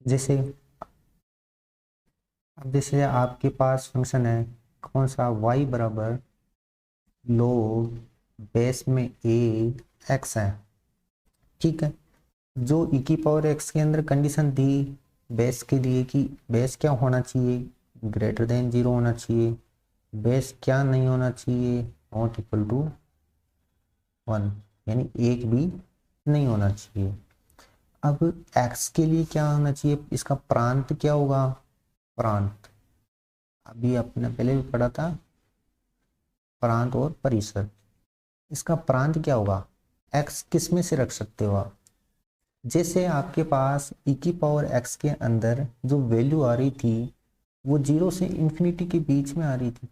जैसे अब जैसे आपके पास फंक्शन है कौन सा, y बराबर log बेस में a x है, ठीक है। जो e की पावर x के अंदर कंडीशन दी बेस के लिए कि बेस क्या होना चाहिए, ग्रेटर देन 0 होना चाहिए, बेस क्या नहीं होना चाहिए, नॉट इक्वल टू 1, यानी एक भी नहीं होना चाहिए। अब x के लिए क्या होना चाहिए, इसका प्रांत क्या होगा, प्रांत अभी आपने पहले भी पढ़ा था, प्रांत और परिसर। इसका प्रांत क्या होगा, x किस में से रख सकते हो आप, जैसे आपके पास e की पावर x के अंदर जो वैल्यू आ रही थी वो 0 से इंफिनिटी के बीच में आ रही थी,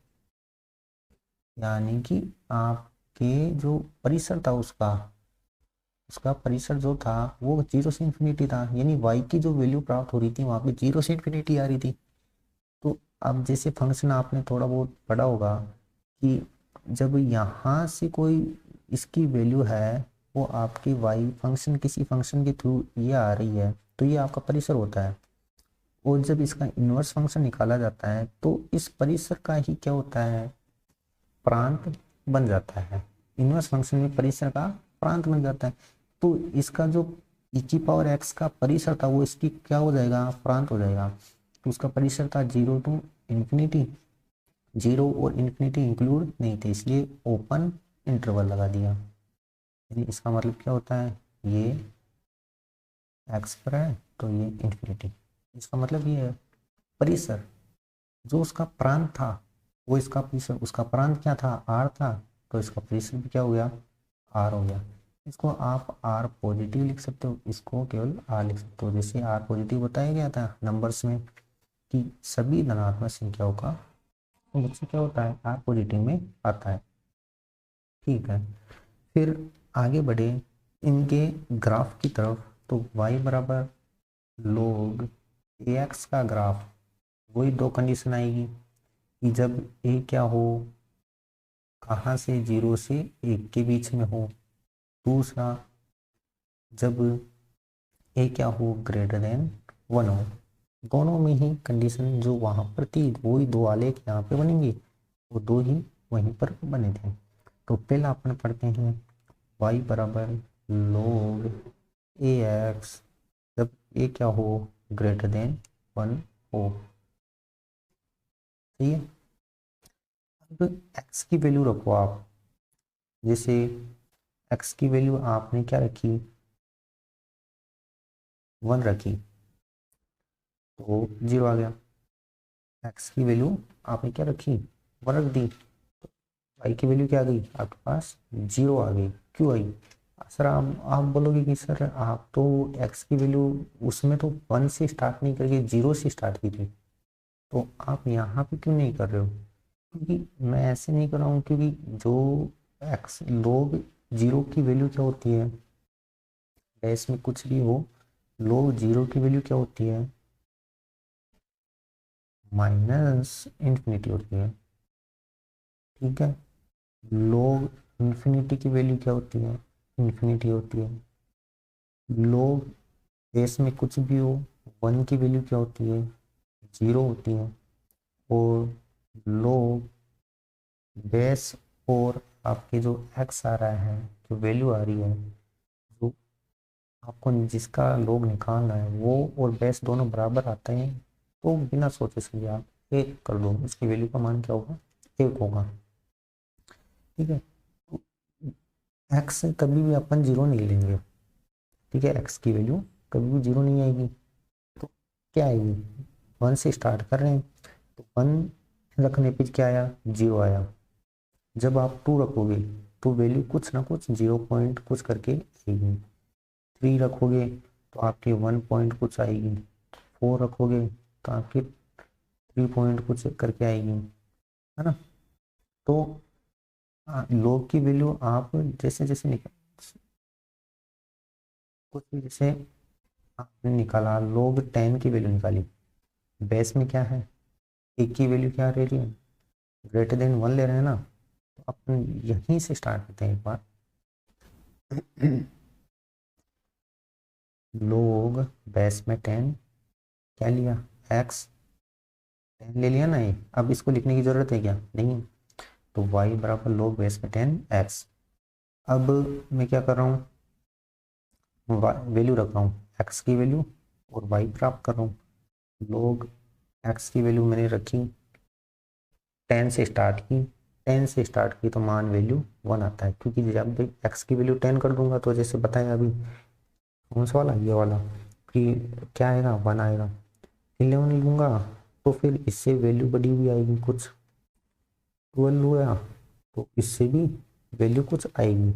यानी कि आपके जो परिसर था उसका उसका परिसर जो था वो 0 से इंफिनिटी था, यानी y की जो वैल्यू प्राप्त हो रही थी वहां पे 0 से इंफिनिटी आ रही थी। तो अब जैसे फंक्शन आपने थोड़ा बहुत पढ़ा होगा कि जब यहाँ से कोई इसकी वैल्यू है वो आपकी वाई फंक्शन किसी फंक्शन के थ्रू ये आ रही है तो ये आपका परिसर होता है। और जब इसका इन्वर्स फंक्शन निकाला जाता है तो इस परिसर का ही क्या होता है, प्रांत बन जाता है। इन्वर्स फंक्शन में परिसर का प्रांत बन जाता है। तो इसका जो ई की पावर एक्स का परिसर था वो इसकी क्या हो जाएगा, प्रांत हो जाएगा। तो उसका परिसर था 0 टू इंफिनिटी, 0 और इंफिनिटी इंक्लूड नहीं थे इसलिए ओपन इंटरवल लगा दिया। यानी इसका मतलब क्या होता है, ये एक्स पर है तो ये इंफिनिटी, इसका मतलब ये है परिसर जो उसका प्रांत था वो इसका परिसर, उसका प्रांत क्या था, आर था, तो इसका परिसर भी क्या हो गया, आर हो गया। इसको आप आर पॉजिटिव लिख सकते हो, इसको केवल आर लिख सकते हो। जैसे आर पॉजिटिव बताया गया था नंबर्स में कि सभी धनात्मक संख्याओं का मुझसे क्या होता है, आर पॉजिटिव में आता है, ठीक है। फिर आगे बढ़े इनके ग्राफ की तरफ, तो y बराबर log ax का ग्राफ, वही दो कंडीशन आएगी कि जब a क्या हो, कहाँ से 0 से 1 के बीच में हो, दूसरा जब a क्या हो ग्रेटर देन 1 हो। दोनों में ही कंडीशन जो वहाँ पर थी वही दो आलेख यहाँ पे बनेंगे, वो दो ही वहीं पर बने थे। तो पहला अपन पढ़ते हैं y बराबर log ax जब a क्या हो ग्रेटर देन 1 हो, सही है। अब x की वैल्यू रखो आप, जैसे x की वैल्यू आपने क्या रखी, 1 रखी तो 0 आ गया। x की वैल्यू आपने क्या रखी, 1 रख दी, y की वैल्यू क्या आ गई आपके पास, 0 आ गई। क्यों आई, सर आप बोलोगे कि सर आप तो x की वैल्यू उसमें तो 1 से स्टार्ट नहीं करके 0 से स्टार्ट की थी, तो आप यहाँ पे क्यों नहीं कर रहे हो, क्योंकि मैं ऐसे नहीं कर रहा हूँ क्योंकि जो एक्स लोग 0 की वैल्यू क्या होती है, बेस में कुछ भी हो, लोग 0 की वैल्यू क्या होती है, माइनस इंफिनिटी होती है, ठीक है। लोग इंफिनिटी की वैल्यू क्या होती है, इंफिनिटी होती है। लोग बेस में कुछ भी हो, 1 की वैल्यू क्या होती है, 0 होती है। और लोग बेस और आपके जो एक्स आ रहा है, जो वैल्यू आ रही है, जो आपको जिसका लोग निकालना है वो और बेस दोनों बराबर आते हैं, तो बिना सोचे समझे आप एक कर दो, इसकी वैल्यू का मान क्या होगा, एक होगा, ठीक है। एक्स कभी भी अपन जीरो नहीं लेंगे, ठीक है, एक्स की वैल्यू कभी भी जीरो नहीं आएगी। तो क्या आएगी, 1 से स्टार्ट कर रहे हैं तो 1 रखने पे क्या आया, 0 आया। जब आप 2 रखोगे तो वैल्यू कुछ ना कुछ 0 पॉइंट कुछ करके आएगी। 3 रखोगे तो आपके 1 पॉइंट कुछ आएगी। 4 रखोगे तो आपके 3 पॉइंट कुछ करके आएगी, है ना। तो लॉग की वैल्यू आप जैसे जैसे निकाल, कुछ भी जैसे आपने निकाला लॉग 10 की वैल्यू निकाली, बेस में क्या है, एक की वैल्यू क्या रह रही है, ग्रेटर देन 1 ले रहे हैं ना, तो अपन यहीं से स्टार्ट करते हैं एक बार। लॉग बेस में 10 क्या लिया, x 10 ले लिया ना ये। अब इसको लिखने की जरूरत है क्या, नहीं। तो y बराबर log बेस में 10x। अब मैं क्या कर रहा हूँ, वैल्यू रख रहा हूँ x की वैल्यू और y प्राप्त कर रहा हूँ। log x की वैल्यू मैंने रखी 10 से स्टार्ट की, 10 से स्टार्ट की तो मान वैल्यू 1 आता है, क्योंकि जब भी x की वैल्यू 10 कर दूंगा तो जैसे बताया अभी, कौन सा वाला, ये वाला, कि क्या आएगा 1 आएगा। 11 लूँगा तो फिर इससे वैल्यू बढ़ी हुई आएगी कुछ, 12 हुआ तो इससे भी वैल्यू कुछ आएगी।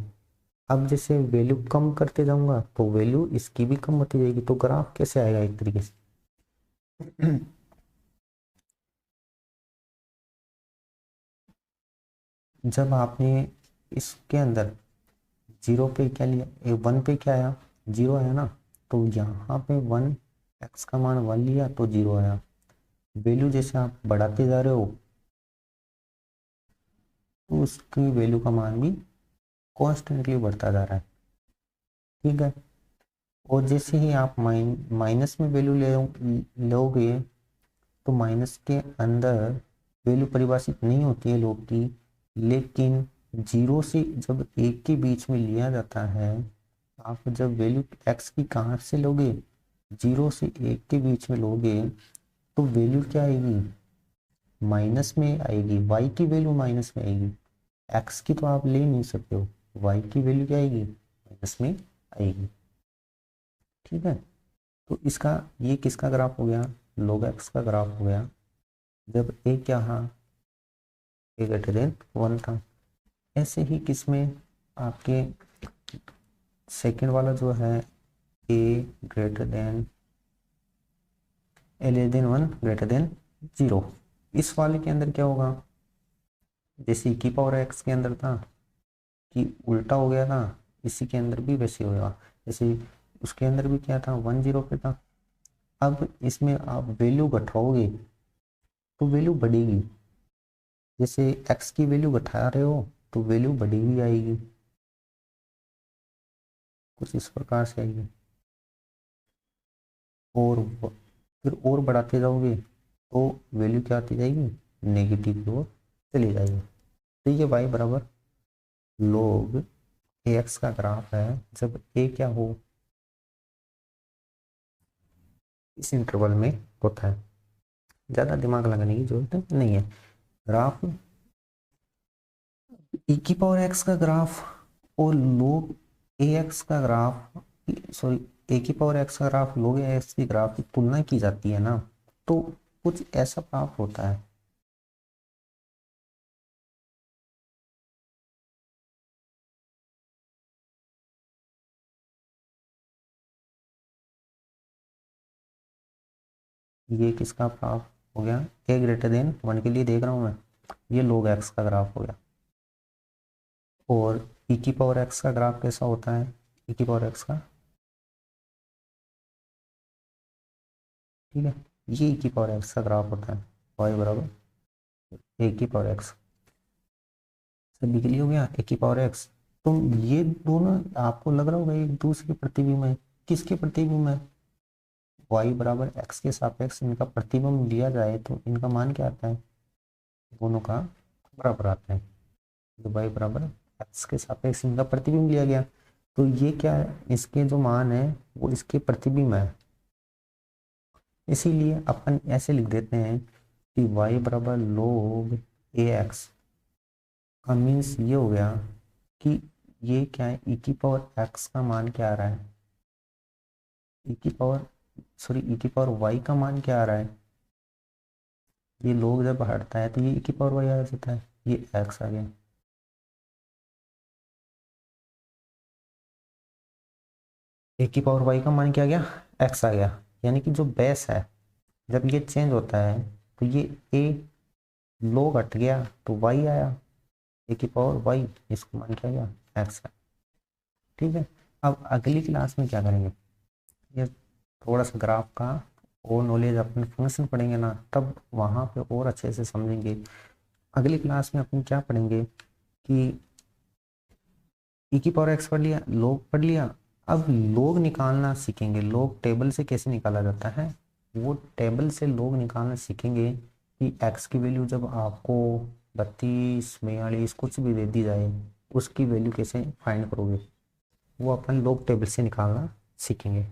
अब जैसे वैल्यू कम करते जाऊंगा तो वैल्यू इसकी भी कम होती जाएगी, तो ग्राफ कैसे आएगा एक तरीके से जब आपने इसके अंदर 0 पे क्या लिया, 1 पे क्या आया, 0 आया ना, तो यहाँ पे 1 x का मान 1 लिया तो 0 आया। वैल्यू जैसे आप बढ़ाते जा रहे हो तो उसकी वैल्यू का मान भी कॉन्स्टेंटली बढ़ता जा रहा है, ठीक है। और जैसे ही आप माइनस में वैल्यू लोगे तो माइनस के अंदर वैल्यू परिभाषित नहीं होती है लोग की, लेकिन 0 से जब 1 के बीच में लिया जाता है, आप जब वैल्यू x की कहाँ से लोगे, 0 से 1 के बीच में लोगे तो वैल्यू क्या आएगी, माइनस में आएगी, y की वैल्यू माइनस में आएगी। x की तो आप ले नहीं सकते हो, y की वैल्यू क्या आएगी, माइनस में आएगी, ठीक है। तो इसका ये किसका ग्राफ हो गया, log x का ग्राफ हो गया जब a क्या था, a ग्रेटर देन 1 था। ऐसे ही किसमें, आपके सेकंड वाला जो है a greater than a less than 1 greater than 0, इस वाले के अंदर क्या होगा, जैसे की पावर x के अंदर था कि उल्टा हो गया था, इसी के अंदर भी वैसे होगा। जैसे उसके अंदर भी क्या था, 1 0 पे था। अब इसमें आप वैल्यू घटाओगे तो वैल्यू बढ़ेगी, जैसे x की वैल्यू घटा रहे हो तो वैल्यू बढ़ी हुई आएगी, कुछ इस प्रकार से आएगी। और फिर और बढ़ाते जाओगे तो वैल्यू क्या आती जाएगी, नेगेटिव की ओर चली जाएगी। तो ये y बराबर log ax का ग्राफ है जब a क्या हो, इस इंटरवल में होता है। ज़्यादा दिमाग लगाने की जरूरत नहीं है। ग्राफ e की पावर x का ग्राफ और log ax का ग्राफ, सॉरी a की पावर x का ग्राफ log ax की ग्राफ की तुलना की जाती है ना, तो कुछ ऐसा प्राप्त होता है। ये किसका प्राप्त हो गया, a ग्रेटर देन 1 के लिए देख रहा हूँ मैं, ये log x का ग्राफ हो गया। और e की पावर x का ग्राफ कैसा होता है, e की पावर x का, ठीक है, ये e की पावर x का ग्राफ होता है, y बराबर a की पावर x, सभी के लिए हो गया a की पावर x। तो ये दोनों आपको लग रहा होगा एक दूसरे के प्रतिबिंब है, किसके प्रतिबिंब है, y बराबर x के सापेक्ष इनका प्रतिबिंब लिया जाए तो इनका मान क्या आता है, दोनों का बराबर आता है। तो y बराबर x के सापेक्ष इनका प्रतिबिंब लिया गया, तो ये क्या है, इसके जो मान है वो इसके प्रतिबिंब है। इसीलिए अपन ऐसे लिख देते हैं कि y बराबर log ax का मीन्स ये हो गया कि ये क्या है, e की पावर x का मान क्या आ रहा है, e की पावर, सॉरी e की पावर y का मान क्या आ रहा है, ये लोग जब हटता है तो ये e की पावर y आ जाता है, ये x आ गया। ए की पावर y का मान क्या आ गया, x आ गया। यानी कि जो बेस है जब ये चेंज होता है तो ये a लोग हट गया तो y आया, ए की पावर y, इसको मान क्या गया, x है, ठीक है। अब अगली क्लास में क्या करेंगे, ये थोड़ा सा ग्राफ का और नॉलेज अपन फंक्शन पढ़ेंगे ना, तब वहाँ पे और अच्छे से समझेंगे। अगली क्लास में अपन क्या पढ़ेंगे कि e की पावर x पढ़ लिया, लोग पढ़ लिया, अब लोग निकालना सीखेंगे, लोग टेबल से कैसे निकाला जाता है वो टेबल से लोग निकालना सीखेंगे कि एक्स की वैल्यू जब आपको 32 42 कुछ भी दे दी जाए उसकी वैल्यू कैसे फाइंड करोगे, वो अपन लोग टेबल से निकालना सीखेंगे।